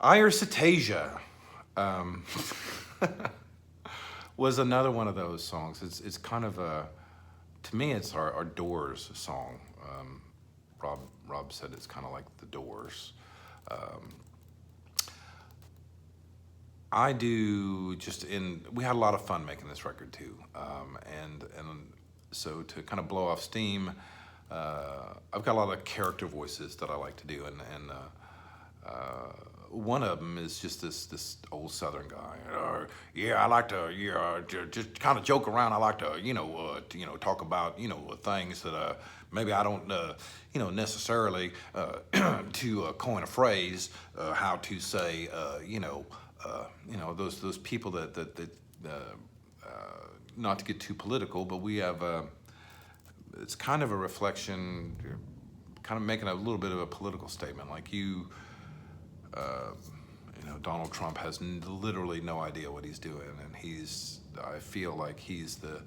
Iyr Sataijaaa was another one of those songs. It's kind of a, to me, it's our Doors song. Rob said it's kind of like the Doors. I do we had a lot of fun making this record too. And so to kind of blow off steam, I've got a lot of character voices that I like to do, and one of them is just this old Southern guy. Yeah, I like to just kind of joke around. I like to talk about things that maybe I don't necessarily to coin a phrase, how to say those people that not to get too political, but we have it's kind of a reflection, kind of making a little bit of a political statement, like Donald Trump has literally no idea what he's doing, and I feel like he's the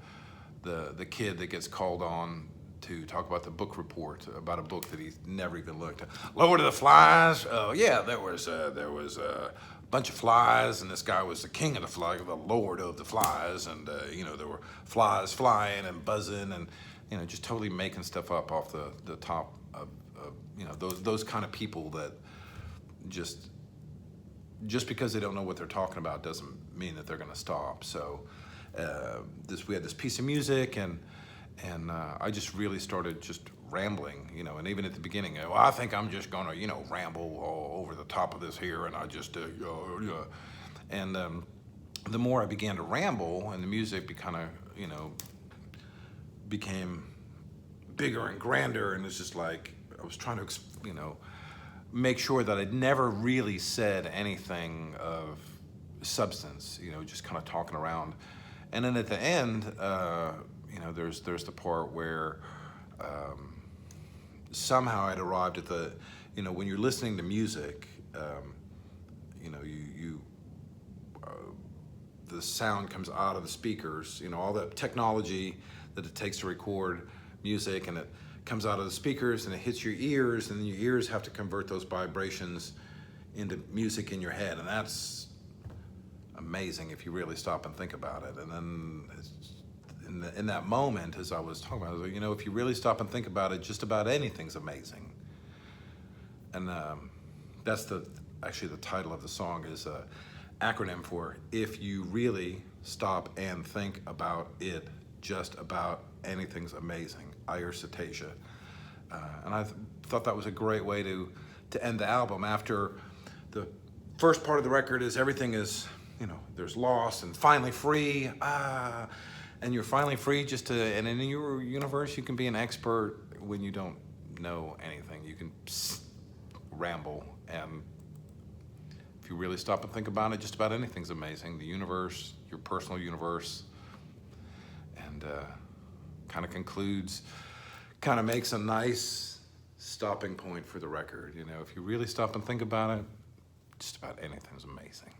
kid that gets called on to talk about the book report about a book that he's never even looked at. Lord of the Flies. Yeah, there was a bunch of flies, and this guy was the king of the flies, the Lord of the Flies, and there were flies flying and buzzing, and just totally making stuff up off the top of those kind of people that just because they don't know what they're talking about doesn't mean that they're going to stop. So we had this piece of music, and I just really started just rambling, and even at the beginning, well, I think I'm just gonna, ramble all over the top of this here, and I just, and the more I began to ramble, and the music became bigger and grander, and it's just like I was trying to, make sure that I'd never really said anything of substance, just kind of talking around, and then at the end, there's the part where somehow I'd arrived at the, when you're listening to music, the sound comes out of the speakers, all the technology that it takes to record music, and it comes out of the speakers and it hits your ears, and then your ears have to convert those vibrations into music in your head, and that's amazing if you really stop and think about it. And then in that moment, as I was talking about, I was like, if you really stop and think about it, just about anything's amazing. And that's actually the title of the song is an acronym for if you really stop and think about it, just about anything's amazing. Iyr Sataijaaa. And I thought that was a great way to end the album. After the first part of the record is everything is, there's loss and finally free. And you're finally free and in your universe, you can be an expert when you don't know anything. You can ramble, and if you really stop and think about it, just about anything's amazing. The universe, your personal universe, and kind of concludes, kind of makes a nice stopping point for the record. If you really stop and think about it, just about anything's amazing.